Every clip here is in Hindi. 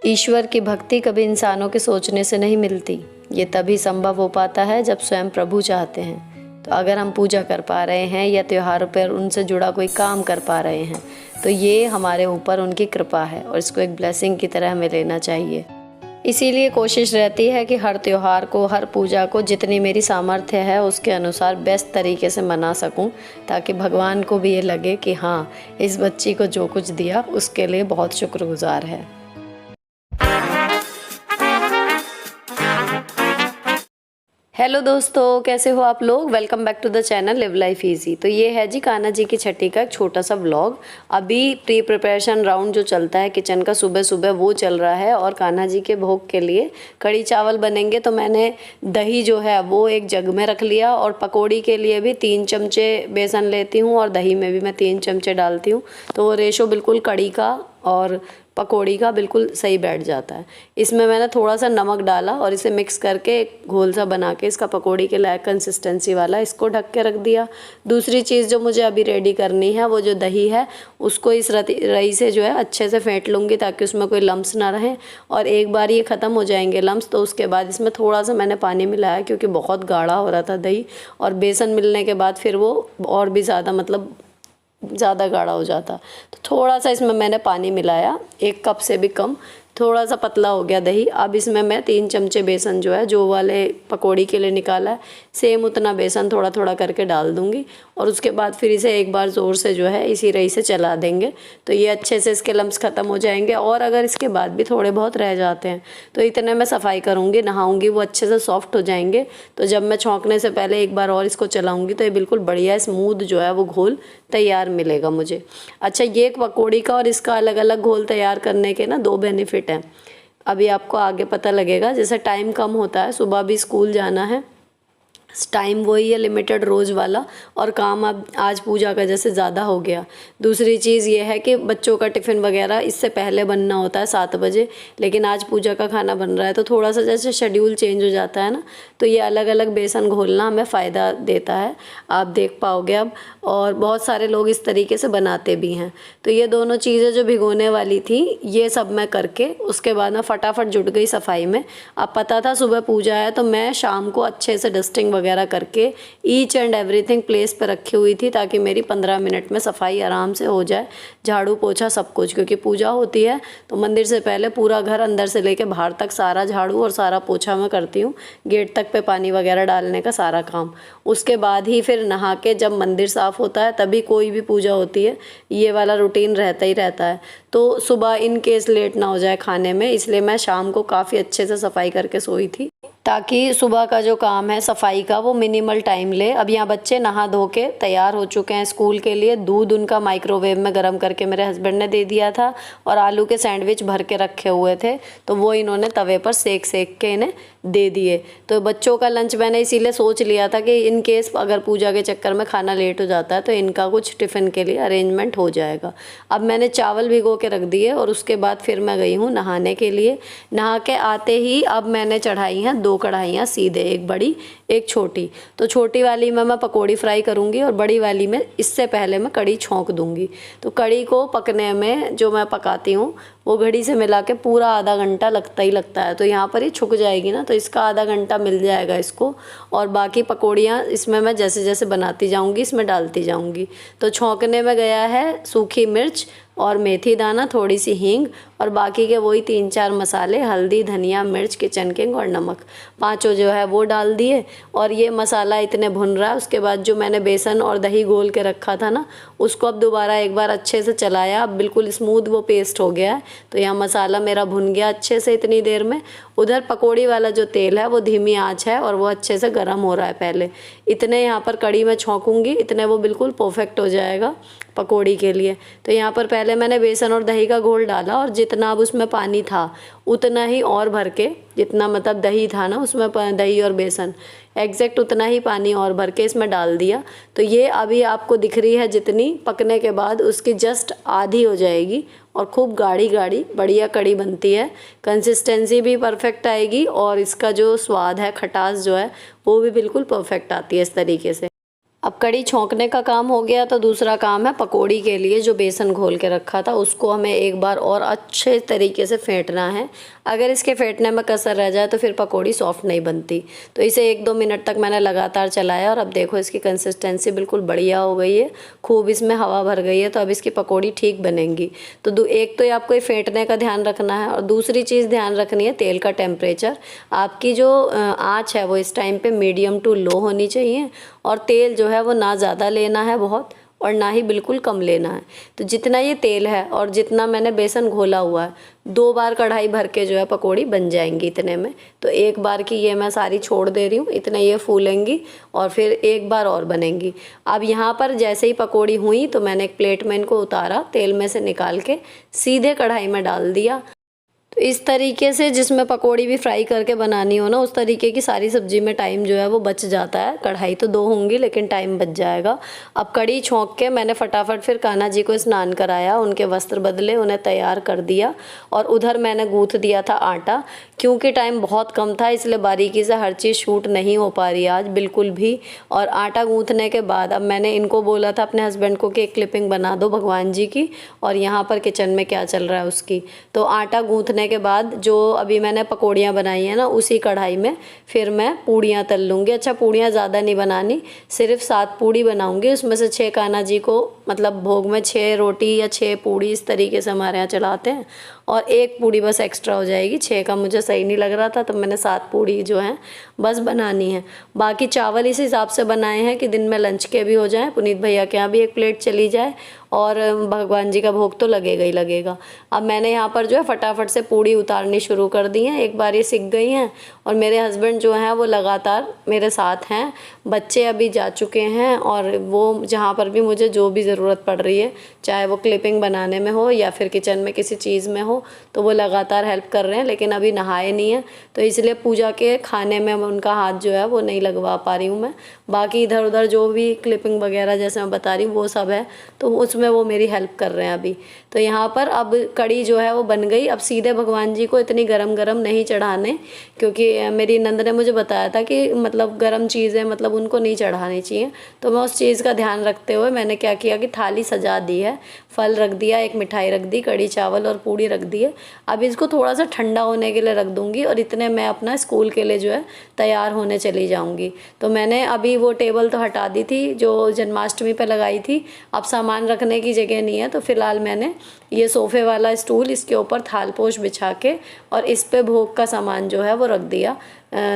ईश्वर की भक्ति कभी इंसानों के सोचने से नहीं मिलती। ये तभी संभव हो पाता है जब स्वयं प्रभु चाहते हैं। तो अगर हम पूजा कर पा रहे हैं या त्योहारों पर उनसे जुड़ा कोई काम कर पा रहे हैं तो ये हमारे ऊपर उनकी कृपा है और इसको एक ब्लेसिंग की तरह हमें लेना चाहिए। इसीलिए कोशिश रहती है कि हर त्यौहार को, हर पूजा को जितनी मेरी सामर्थ्य है उसके अनुसार बेस्ट तरीके से मना सकूं, ताकि भगवान को भी ये लगे कि हाँ, इस बच्ची को जो कुछ दिया उसके लिए बहुत शुक्रगुजार है। हेलो दोस्तों, कैसे हो आप लोग। Welcome back to the channel live life easy. तो ये है जी कान्हा जी की छठी का एक छोटा सा व्लॉग। अभी प्री प्रिपरेशन राउंड जो चलता है किचन का सुबह सुबह वो चल रहा है और कान्हा जी के भोग के लिए कड़ी चावल बनेंगे। तो मैंने दही जो है वो एक जग में रख लिया और पकौड़ी के लिए भी 3 चमचे बेसन लेती हूँ और दही में भी मैं 3 चमचे डालती हूँ। तो वो रेशो बिल्कुल कड़ी का और पकौड़ी का बिल्कुल सही बैठ जाता है। इसमें मैंने थोड़ा सा नमक डाला और इसे मिक्स करके एक घोल सा बना के इसका पकौड़ी के लायक कंसिस्टेंसी वाला इसको ढक के रख दिया। दूसरी चीज़ जो मुझे अभी रेडी करनी है वो जो दही है उसको इस रई से जो है अच्छे से फेंट लूँगी ताकि उसमें कोई लम्स ना रहे। और एक बार ये ख़त्म हो जाएंगे लम्स तो उसके बाद इसमें थोड़ा सा मैंने पानी मिलाया क्योंकि बहुत गाढ़ा हो रहा था दही, और बेसन मिलने के बाद फिर वो और भी ज़्यादा ज़्यादा गाढ़ा हो जाता। तो थोड़ा सा इसमें मैंने पानी मिलाया, 1 कप से भी कम, थोड़ा सा पतला हो गया दही। अब इसमें मैं 3 चमचे बेसन जो है जो वाले पकौड़ी के लिए निकाला है सेम उतना बेसन थोड़ा थोड़ा करके डाल दूंगी और उसके बाद फिर इसे एक बार ज़ोर से जो है इसी रही से चला देंगे तो ये अच्छे से इसके लम्स ख़त्म हो जाएंगे। और अगर इसके बाद भी थोड़े बहुत रह जाते हैं तो इतने मैं सफाई करूँगी, नहाऊँगी, वो अच्छे से सॉफ्ट हो जाएंगे। तो जब मैं छौंकने से पहले एक बार और इसको चलाऊँगी तो ये बिल्कुल बढ़िया स्मूथ जो है वो घोल तैयार मिलेगा मुझे। अच्छा, ये एक पकौड़ी का और इसका अलग अलग घोल तैयार करने के ना 2 बेनिफिट हैं। अभी आपको आगे पता लगेगा। जैसे टाइम कम होता है, सुबह भी स्कूल जाना है, टाइम वही है लिमिटेड रोज़ वाला, और काम अब आज पूजा का जैसे ज़्यादा हो गया। दूसरी चीज़ ये है कि बच्चों का टिफ़िन वगैरह इससे पहले बनना होता है 7 बजे, लेकिन आज पूजा का खाना बन रहा है तो थोड़ा सा जैसे शेड्यूल चेंज हो जाता है ना, तो ये अलग अलग बेसन घोलना हमें फ़ायदा देता है, आप देख पाओगे अब। और बहुत सारे लोग इस तरीके से बनाते भी हैं। तो ये दोनों चीज़ें जो भिगोने वाली थी ये सब मैं करके उसके बाद मैं फटाफट जुट गई सफाई में। अब पता था सुबह पूजा है तो मैं शाम को अच्छे से डस्टिंग वगैरह करके ईच एंड एवरीथिंग प्लेस पर रखी हुई थी ताकि मेरी 15 मिनट में सफाई आराम से हो जाए, झाड़ू पोछा सब कुछ। क्योंकि पूजा होती है तो मंदिर से पहले पूरा घर अंदर से लेके बाहर तक सारा झाड़ू और सारा पोछा मैं करती हूँ, गेट तक पे पानी वगैरह डालने का सारा काम। उसके बाद ही फिर नहा के जब मंदिर साफ़ होता है तभी कोई भी पूजा होती है, ये वाला रूटीन रहता ही रहता है। तो सुबह इन केस लेट ना हो जाए खाने में, इसलिए मैं शाम को काफ़ी अच्छे से सफाई करके सोई थी ताकि सुबह का जो काम है सफाई का वो मिनिमल टाइम ले। अब यहाँ बच्चे नहा धो के तैयार हो चुके हैं स्कूल के लिए। दूध उनका माइक्रोवेव में गर्म करके मेरे हस्बैंड ने दे दिया था और आलू के सैंडविच भर के रखे हुए थे तो वो इन्होंने तवे पर सेक सेक के इन्हें दे दिए। तो बच्चों का लंच मैंने इसीलिए सोच लिया था कि इन केस अगर पूजा के चक्कर में खाना लेट हो जाता है तो इनका कुछ टिफ़िन के लिए अरेंजमेंट हो जाएगा। अब मैंने चावल भिगो के रख दिए और उसके बाद फिर मैं गई हूँ नहाने के लिए। नहा के आते ही अब मैंने चढ़ाई हैं 2 कढ़ाइयाँ सीधे, एक बड़ी एक छोटी। तो छोटी वाली में मैं पकौड़ी फ्राई करूँगी और बड़ी वाली में इससे पहले मैं कड़ी छौंक दूँगी। तो कड़ी को पकने में जो मैं पकाती हूँ वो घड़ी से मिला के पूरा आधा घंटा लगता ही लगता है। तो यहाँ पर ये छुक जाएगी ना तो इसका आधा घंटा मिल जाएगा इसको। और बाकी पकौड़ियाँ इसमें मैं जैसे जैसे बनाती जाऊँगी इसमें डालती जाऊँगी। तो छौंकने में गया है सूखी मिर्च और मेथी दाना, थोड़ी सी हींग और बाकी के वही 3-4 मसाले, हल्दी, धनिया, मिर्च, किचन किंग और नमक, 5 जो है वो डाल दिए। और ये मसाला इतने भुन रहा है उसके बाद जो मैंने बेसन और दही घोल के रखा था ना उसको अब दोबारा एक बार अच्छे से चलाया। अब बिल्कुल स्मूथ वो पेस्ट हो गया है। तो यहाँ मसाला मेरा भुन गया अच्छे से इतनी देर में। उधर पकौड़ी वाला जो तेल है वो धीमी आंच है और वो अच्छे से गर्म हो रहा है पहले। इतने यहाँ पर कड़ी में छौंकूंगी इतने वो बिल्कुल परफेक्ट हो जाएगा पकौड़ी के लिए। तो यहाँ पर पहले मैंने बेसन और दही का घोल डाला और जितना अब उसमें पानी था उतना ही और भर के, जितना मतलब दही था ना उसमें दही और बेसन एग्जैक्ट उतना ही पानी और भर के इसमें डाल दिया। तो ये अभी आपको दिख रही है जितनी, पकने के बाद उसकी जस्ट आधी हो जाएगी और खूब गाढ़ी गाढ़ी बढ़िया कड़ी बनती है। कंसिस्टेंसी भी परफेक्ट आएगी और इसका जो स्वाद है, खटास जो है वो भी बिल्कुल परफेक्ट आती है इस तरीके से। अब कड़ी छौंकने का काम हो गया, तो दूसरा काम है पकौड़ी के लिए जो बेसन घोल के रखा था उसको हमें एक बार और अच्छे तरीके से फेंटना है। अगर इसके फेंटने में कसर रह जाए तो फिर पकौड़ी सॉफ्ट नहीं बनती। तो इसे 1-2 मिनट तक मैंने लगातार चलाया और अब देखो इसकी कंसिस्टेंसी बिल्कुल बढ़िया हो गई है, खूब इसमें हवा भर गई है। तो अब इसकी पकौड़ी ठीक बनेंगी। तो एक तो आपको ये फेंटने का ध्यान रखना है और दूसरी चीज़ ध्यान रखनी है तेल का टेम्परेचर। आपकी जो आँच है वो इस टाइम पे मीडियम टू लो होनी चाहिए और तेल जो है वो ना ज़्यादा लेना है बहुत और ना ही बिल्कुल कम लेना है। तो जितना ये तेल है और जितना मैंने बेसन घोला हुआ है, 2 बार कढ़ाई भर के जो है पकौड़ी बन जाएंगी इतने में। तो एक बार की ये मैं सारी छोड़ दे रही हूँ, इतने ये फूलेंगी और फिर एक बार और बनेंगी। अब यहाँ पर जैसे ही पकौड़ी हुई तो मैंने एक प्लेट में इनको उतारा, तेल में से निकाल के सीधे कढ़ाई में डाल दिया। तो इस तरीके से जिसमें पकौड़ी भी फ्राई करके बनानी हो ना, उस तरीके की सारी सब्जी में टाइम जो है वो बच जाता है। कढ़ाई तो 2 होंगी लेकिन टाइम बच जाएगा। अब कड़ी छौंक के मैंने फटाफट फिर कान्हा जी को स्नान कराया, उनके वस्त्र बदले, उन्हें तैयार कर दिया और उधर मैंने गूँथ दिया था आटा। क्योंकि टाइम बहुत कम था इसलिए बारीकी से हर चीज़ शूट नहीं हो पा रही आज बिल्कुल भी। और आटा गूँथने के बाद अब मैंने इनको बोला था अपने हस्बैंड को कि एक क्लिपिंग बना दो भगवान जी की और यहाँ पर किचन में क्या चल रहा है उसकी। तो आटा गूँथने के बाद जो अभी मैंने पकौड़ियाँ बनाई हैं ना, उसी कढ़ाई में फिर मैं पूड़ियाँ तल लूँगी। अच्छा, पूड़ियाँ ज़्यादा नहीं बनानी, सिर्फ 7 पूड़ी बनाऊँगी। उसमें से 6 कान्हा जी को, मतलब भोग में 6 रोटी या 6 पूड़ी इस तरीके से हमारे यहाँ चलाते हैं और 1 पूड़ी बस एक्स्ट्रा हो जाएगी। 6 का मुझे सही नहीं लग रहा था तो मैंने 7 पूड़ी जो हैं बस बनानी है। बाकी चावल इस हिसाब से बनाए हैं कि दिन में लंच के भी हो जाएं, पुनीत भैया के यहाँ भी 1 प्लेट चली जाए और भगवान जी का भोग तो लगेगा ही लगेगा। अब मैंने यहाँ पर जो है फटाफट से पूड़ी उतारनी शुरू कर दी हैं, एक बार ये सिक गई हैं और मेरे हस्बैंड जो हैं वो लगातार मेरे साथ हैं। बच्चे अभी जा चुके हैं और वो जहाँ पर भी मुझे जो भी ज़रूरत पड़ रही है, चाहे वो क्लिपिंग बनाने में हो या फिर किचन में किसी चीज़ में हो, तो वो लगातार हेल्प कर रहे हैं। लेकिन अभी नहाए नहीं हैं तो इसलिए पूजा के खाने में उनका हाथ जो है वो नहीं लगवा पा रही हूँ मैं। बाकी इधर उधर जो भी क्लिपिंग वगैरह जैसे मैं बता रही हूँ वो सब है, तो उसमें वो मेरी हेल्प कर रहे हैं अभी। तो यहाँ पर अब कड़ी जो है वो बन गई। अब सीधे भगवान जी को इतनी गरम गरम नहीं चढ़ाने, क्योंकि मेरी नंद ने मुझे बताया था कि मतलब गरम चीज़ें मतलब उनको नहीं चढ़ानी चाहिए। तो मैं उस चीज़ का ध्यान रखते हुए मैंने क्या किया कि थाली सजा दी है, फल रख दिया, एक मिठाई रख दी, कड़ी चावल और पूड़ी रख दी है। अब इसको थोड़ा सा ठंडा होने के लिए रख दूँगी और इतने मैं अपना स्कूल के लिए जो है तैयार होने चली जाऊँगी। तो मैंने अभी वो टेबल तो हटा दी थी जो जन्माष्टमी पे लगाई थी, अब सामान रखने की जगह नहीं है। तो फिलहाल मैंने ये सोफ़े वाला स्टूल, इसके ऊपर थालपोश बिछा के और इस पे भोग का सामान जो है वो रख दिया।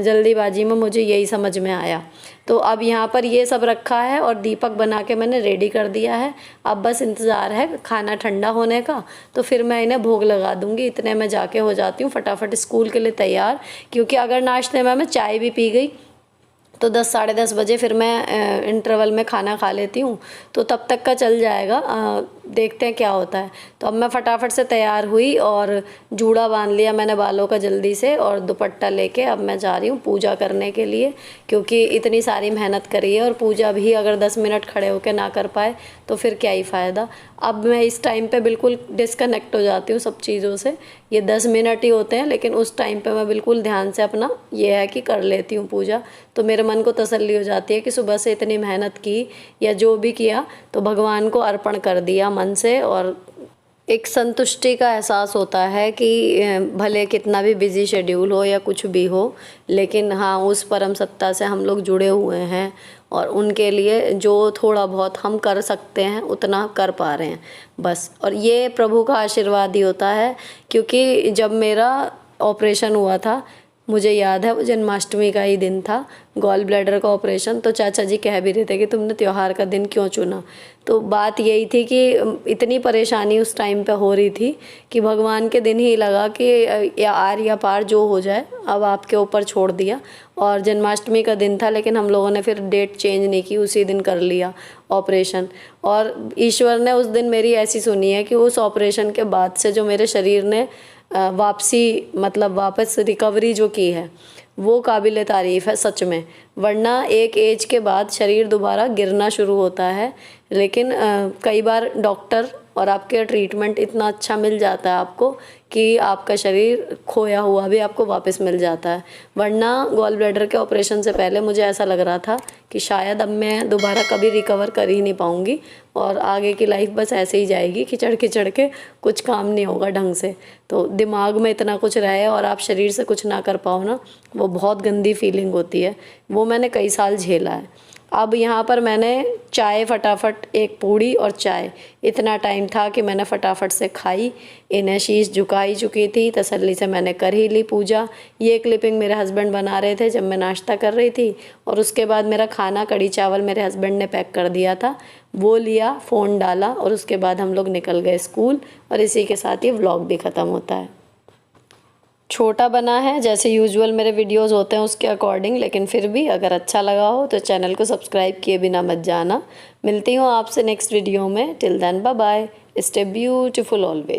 जल्दीबाजी में मुझे यही समझ में आया। तो अब यहाँ पर ये सब रखा है और दीपक बना के मैंने रेडी कर दिया है। अब बस इंतज़ार है खाना ठंडा होने का, तो फिर मैं इन्हें भोग लगा दूँगी। इतने में जाके हो जाती हूँ फटाफट स्कूल के लिए तैयार, क्योंकि अगर नाश्ते में मैं चाय भी पी गई तो 10 साढ़े 10 बजे फिर मैं इंटरवल में खाना खा लेती हूँ, तो तब तक का चल जाएगा। देखते हैं क्या होता है। तो अब मैं फटाफट से तैयार हुई और जूड़ा बांध लिया मैंने बालों का जल्दी से और दुपट्टा लेके अब मैं जा रही हूँ पूजा करने के लिए, क्योंकि इतनी सारी मेहनत करी है और पूजा भी अगर 10 मिनट खड़े होकर ना कर पाए तो फिर क्या ही फ़ायदा। अब मैं इस टाइम पे बिल्कुल डिस्कनेक्ट हो जाती हूँ सब चीज़ों से। ये 10 मिनट ही होते हैं लेकिन उस टाइम पे मैं बिल्कुल ध्यान से अपना ये है कि कर लेती हूँ पूजा। तो मेरे मन को तसल्ली हो जाती है कि सुबह से इतनी मेहनत की या जो भी किया तो भगवान को अर्पण कर दिया मन से, और एक संतुष्टि का एहसास होता है कि भले कितना भी बिज़ी शेड्यूल हो या कुछ भी हो, लेकिन हाँ उस परम सत्ता से हम लोग जुड़े हुए हैं और उनके लिए जो थोड़ा बहुत हम कर सकते हैं उतना कर पा रहे हैं बस। और ये प्रभु का आशीर्वाद ही होता है, क्योंकि जब मेरा ऑपरेशन हुआ था, मुझे याद है वो जन्माष्टमी का ही दिन था, गॉल ब्लैडर का ऑपरेशन। तो चाचा जी कह भी रहे थे कि तुमने त्यौहार का दिन क्यों चुना। तो बात यही थी कि इतनी परेशानी उस टाइम पे हो रही थी कि भगवान के दिन ही लगा कि या आर या पार जो हो जाए अब आपके ऊपर छोड़ दिया। और जन्माष्टमी का दिन था लेकिन हम लोगों ने फिर डेट चेंज नहीं की, उसी दिन कर लिया ऑपरेशन। और ईश्वर ने उस दिन मेरी ऐसी सुनी है कि उस ऑपरेशन के बाद से जो मेरे शरीर ने वापसी मतलब वापस रिकवरी जो की है वो काबिल तारीफ़ है सच में। वरना एक एज के बाद शरीर दोबारा गिरना शुरू होता है, लेकिन कई बार डॉक्टर और आपके ट्रीटमेंट इतना अच्छा मिल जाता है आपको कि आपका शरीर खोया हुआ भी आपको वापस मिल जाता है। वरना गॉल ब्लैडर के ऑपरेशन से पहले मुझे ऐसा लग रहा था कि शायद अब मैं दोबारा कभी रिकवर कर ही नहीं पाऊँगी और आगे की लाइफ बस ऐसे ही जाएगी, खिचड़ खिचड़ के कुछ काम नहीं होगा ढंग से। तो दिमाग में इतना कुछ रहे और आप शरीर से कुछ ना कर पाओ ना, वो बहुत गंदी फीलिंग होती है। वो मैंने कई साल झेला है। अब यहाँ पर मैंने चाय फटाफट, एक पूड़ी और चाय, इतना टाइम था कि मैंने फटाफट से खाई। इन्हें शीश झुकाई चुकी थी, तसल्ली से मैंने कर ही ली पूजा। ये क्लिपिंग मेरे हस्बैंड बना रहे थे जब मैं नाश्ता कर रही थी, और उसके बाद मेरा खाना कढ़ी चावल मेरे हस्बैंड ने पैक कर दिया था, वो लिया, फ़ोन डाला और उसके बाद हम लोग निकल गए स्कूल। और इसी के साथ ये व्लॉग भी ख़त्म होता है। छोटा बना है जैसे यूजुअल मेरे वीडियोस होते हैं उसके अकॉर्डिंग, लेकिन फिर भी अगर अच्छा लगा हो तो चैनल को सब्सक्राइब किए बिना मत जाना। मिलती हूँ आपसे नेक्स्ट वीडियो में। Till then bye bye, stay beautiful always.